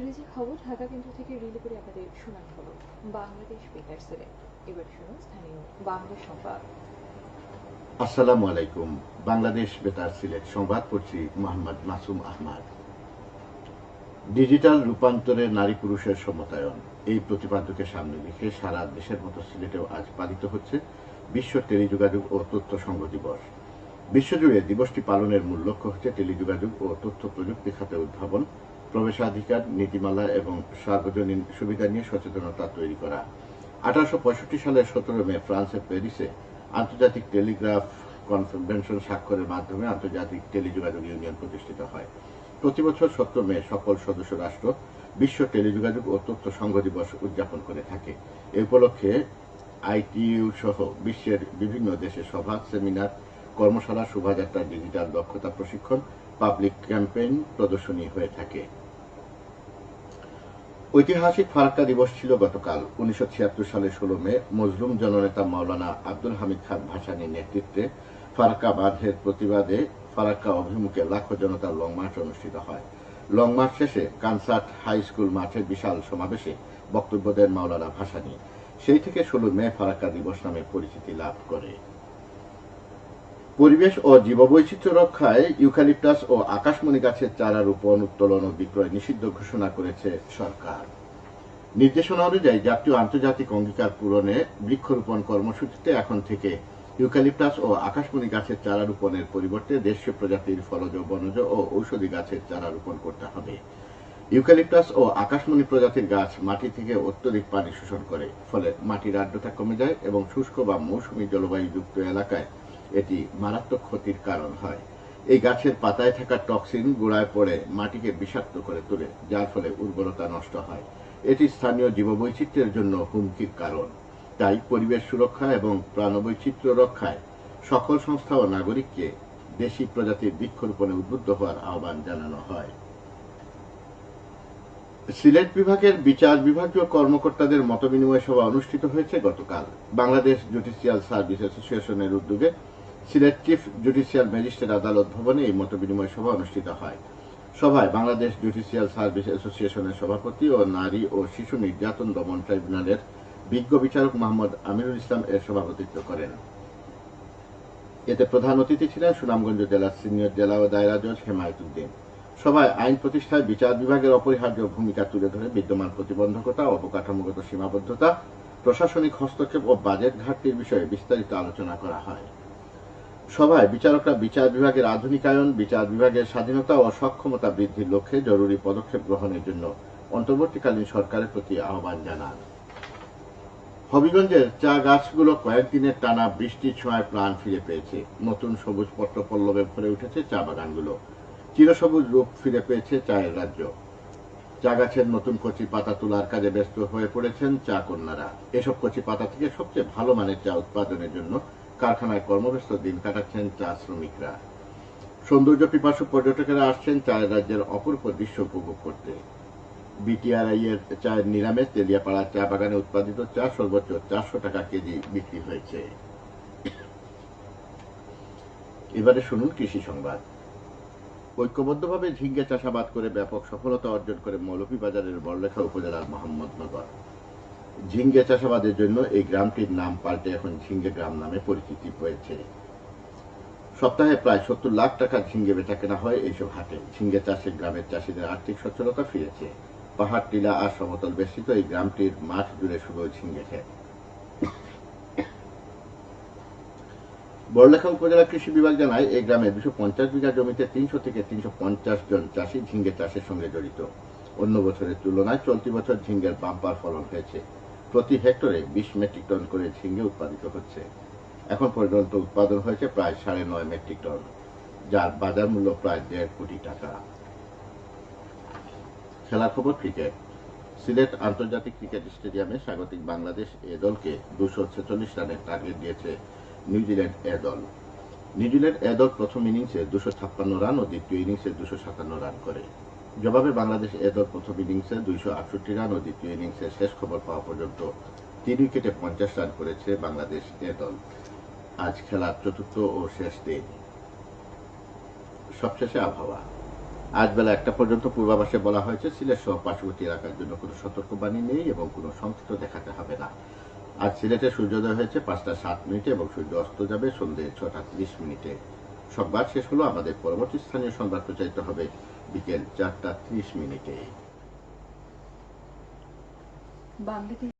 ইংরেজি খবর ঢাকা কেন্দ্র থেকে রিলে করে আপনাদের শোনান হলো বাংলাদেশ বেতার সিলেট। এবার শুনুন স্থানীয় বাংলা সংবাদ। আসসালামু আলাইকুম। বাংলাদেশ বেতার সিলেট সংবাদ পড়ছি মোহাম্মদ মাসুম আহমদ। ডিজিটাল রূপান্তরে নারী পুরুষের সমতায়ন, এই প্রতিপাদ্যকে সামনে রেখে সারা দেশের মতো সিলেটেও আজ পালিত হচ্ছে বিশ্ব টেলিযোগাযোগ ও তথ্য সংঘ দিবস। বিশ্বজুড়ে দিবসটি পালনের মূল লক্ষ্য হচ্ছে টেলিযোগাযোগ ও তথ্য প্রযুক্তি খাতে উদ্ভাবন, প্রবেশাধিকার, নীতিমালা এবং সার্বজনীন সুবিধা নিয়ে সচেতনতা তৈরি করা। 1865 সালের 17 মে ফ্রান্সের প্যারিসে আন্তর্জাতিক টেলিগ্রাফ কনভেনশন স্বাক্ষরের মাধ্যমে আন্তর্জাতিক টেলিযোগাযোগ ইউনিয়ন প্রতিষ্ঠিত হয়। প্রতি বছর 17 মে সকল সদস্য রাষ্ট্র বিশ্ব টেলিযোগাযোগ ও তথ্য সংঘ দিবস উদযাপন করে থাকে। এ উপলক্ষে আইটিইউ সহ বিশ্বের বিভিন্ন দেশে সভা, সেমিনার, কর্মশালা, শোভাযাত্রা, ডিজিটাল দক্ষতা প্রশিক্ষণ, পাবলিক ক্যাম্পেইন, প্রদর্শনী হয়ে থাকে। ঐতিহাসিক ফারাক্কা দিবস ছিল গতকাল। 1976 সালের 16 মে মজলুম জননেতা মাওলানা আব্দুল হামিদ খান ভাসানীর নেতৃত্বে ফারাক্কা বাঁধের প্রতিবাদে ফারাক্কা অভিমুখে লাখো জনতার লং মার্চ অনুষ্ঠিত হয়। লং মার্চ শেষে কানসার্ট হাই স্কুল মাঠে বিশাল সমাবেশে বক্তব্য দেন মাওলানা ভাসানী। সেই থেকে 16 মে ফারাক্কা দিবস নামে পরিচিতি লাভ করে। পরিবেশ ও জীববৈচিত্র্য রক্ষায় ইউক্যালিপটাস ও আকাশমণি গাছের চারা রোপণ, উত্তোলন ও বিক্রয় নিষিদ্ধ ঘোষণা করেছে সরকার। নির্দেশনা অনুযায়ী জাতীয় আন্তর্জাতিক অঙ্গীকার পূরণে বৃক্ষরোপণ কর্মসূচিতে এখন থেকে ইউক্যালিপটাস ও আকাশমণি গাছের চারা রোপণের পরিবর্তে দেশীয় প্রজাতির ফলজ, বনজ ও ঔষধি গাছের চারা রোপণ করতে হবে। ইউক্যালিপটাস ও আকাশমণি প্রজাতির গাছ মাটি থেকে অত্যধিক পানি শোষণ করে, ফলে মাটির আর্দ্রতা কমে যায় এবং শুষ্ক বা মৌসুমী জলবায়ুযুক্ত এলাকায় এটি মারাত্মক ক্ষতির কারণ হয়। এই গাছের পাতায় থাকা টক্সিন গোড়ায় পড়ে মাটিকে বিষাক্ত করে তোলে, যার ফলে উর্বরতা নষ্ট হয়। এটি স্থানীয় জীববৈচিত্র্যের জন্য হুমকির কারণ। তাই পরিবেশ সুরক্ষা এবং প্রাণবৈচিত্র্য রক্ষায় সকল সংস্থা ও নাগরিককে দেশি প্রজাতির বৃক্ষরোপণে উদ্বুদ্ধ হওয়ার আহ্বান জানানো হয়। সিলেট বিভাগের বিচার বিভাগীয় কর্মকর্তাদের মতবিনিময় সভা অনুষ্ঠিত হয়েছে গতকাল। বাংলাদেশ জুডিশিয়াল সার্ভিস অ্যাসোসিয়েশনের উদ্যোগে সিলেট চিফ জুডিশিয়াল ম্যাজিস্ট্রেট আদালত ভবনে এই মতবিনিময় সভা অনুষ্ঠিত হয়। সভায় বাংলাদেশ জুডিশিয়াল সার্ভিস অ্যাসোসিয়েশনের সভাপতি ও নারী ও শিশু নির্যাতন দমন ট্রাইব্যুনালের বিজ্ঞ বিচারক মোহাম্মদ আমিরুল ইসলাম এর সভাপতিত্ব করেন। এতে প্রধান অতিথি ছিলেন সুনামগঞ্জ জেলার সিনিয়র জেলা ও দায়রা জজ হেমায়েতুদ্দিন। সভায় আইন প্রতিষ্ঠায় বিচার বিভাগের অপরিহার্য ভূমিকা তুলে ধরে বিদ্যমান প্রতিবন্ধকতা, অবকাঠামোগত সীমাবদ্ধতা, প্রশাসনিক হস্তক্ষেপ ও বাজেট ঘাটতির বিষয়ে বিস্তারিত আলোচনা করা হয়। সভায় বিচারকরা বিচার বিভাগের আধুনিকায়ন, বিচার বিভাগের স্বাধীনতা ও সক্ষমতা বৃদ্ধির লক্ষ্যে জরুরি পদক্ষেপ গ্রহণের জন্য অন্তর্বর্তীকালীন সরকারের প্রতি আহ্বান জানান। হবিগঞ্জের চা গাছগুলো কয়েকদিনের টানা বৃষ্টির ছোঁয়ায় প্রাণ ফিরে পেয়েছে। নতুন সবুজ পট্ট পল্লবে ভরে উঠেছে চা বাগানগুলো। চিরসবুজ রূপ ফিরে পেয়েছে চায়ের রাজ্য। চা গাছের নতুন কচি পাতা তোলার কাজে ব্যস্ত হয়ে পড়েছেন চা কন্যারা। এসব কচি পাতা থেকে সবচেয়ে ভালো মানের চা উৎপাদনের জন্য কারখানায় কর্মব্যস্ত দিন কাটাচ্ছেন চা শ্রমিকরা। সৌন্দর্য পিপাসু পর্যটকেরা আসছেন চায়ের রাজ্যের অপূর্ব দৃশ্য উপভোগ করতে। বিটিআরআই এর চায়ের নিলামে তেলিয়াপাড়া চা বাগানে উৎপাদিত চা সর্বোচ্চ 400 টাকা কেজি বিক্রি হয়েছে। এবারে শুনুন কৃষি সংবাদ। ঐক্যবদ্ধভাবে ঝিঙ্গে চাষাবাদ করে ব্যাপক সফলতা অর্জন করে মৌলভীবাজারের বড়লেখা উপজেলার মোহাম্মদনগর। ঝিঙ্গে চাষাবাদের জন্য এই গ্রামটির নাম পাল্টে এখন ঝিঙ্গে গ্রাম নামে পরিচিতি পেয়েছে। সপ্তাহে প্রায় 70 লাখ টাকার ঝিঙ্গে বেচা কেনা হয় এইসব হাটে। ঝিঙ্গে চাষে গ্রামের চাষিদের আর্থিক সচ্ছলতা ফিরেছে। পাহাড়, টিলা আর সমতল বেষ্টিত এই গ্রামটির মাঠ জুড়ে শুধু ঝিঙ্গে ক্ষেত। বড়লেখা উপজেলা কৃষি বিভাগ জানায়, এই গ্রামে 250 বিঘা জমিতে 300 থেকে 350 জন চাষি ঝিঙ্গে চাষের সঙ্গে জড়িত। অন্য বছরের তুলনায় চলতি বছর ঝিঙ্গের বাম্পার ফলন হয়েছে। প্রতি হেক্টরে 20 মেট্রিক টন করে ঝিঙ্গে উৎপাদিত হচ্ছে। এখন পর্যন্ত উৎপাদন হয়েছে প্রায় 9.5 মেট্রিক টন, যার বাজার মূল্য প্রায় 1.5 কোটি টাকা। খেলার খবর ক্রিকেট। সিলেট আন্তর্জাতিক ক্রিকেট স্টেডিয়ামে স্বাগতিক বাংলাদেশ এ দলকে 246 রানের টার্গেট দিয়েছে নিউজিল্যান্ড এ দল। নিউজিল্যান্ড এ দল প্রথম ইনিংসে 256 রান ও দ্বিতীয় ইনিংসে 257 রান করে। জবাবে বাংলাদেশ এ দল প্রথম ইনিংসে 268 রান ও দ্বিতীয় ইনিংসে শেষ খবর পাওয়া পর্যন্ত 3 উইকেটে 50 রান করেছে বাংলাদেশ এ দল। আজ খেলার চতুর্থ ও শেষ দিন। সবশেষে আবহাওয়া। আজ বেলা 1টা পর্যন্ত পূর্বাভাসে বলা হয়েছে সিলেট সহ পার্শ্ববর্তী এলাকার জন্য কোনো সতর্কবাণী নেই এবং কোনো সংকেত দেখাতে হবে না। আজ সিলেটে সূর্যোদয় হয়েছে 5টা 7 এবং সূর্য অস্ত যাবে সন্ধ্যে 6টা 30। সংবাদ শেষ হলো। আমাদের পরবর্তী স্থানীয় সংবাদ প্রচারিত হবে বিকেল 4টা 30। বাংলাদেশ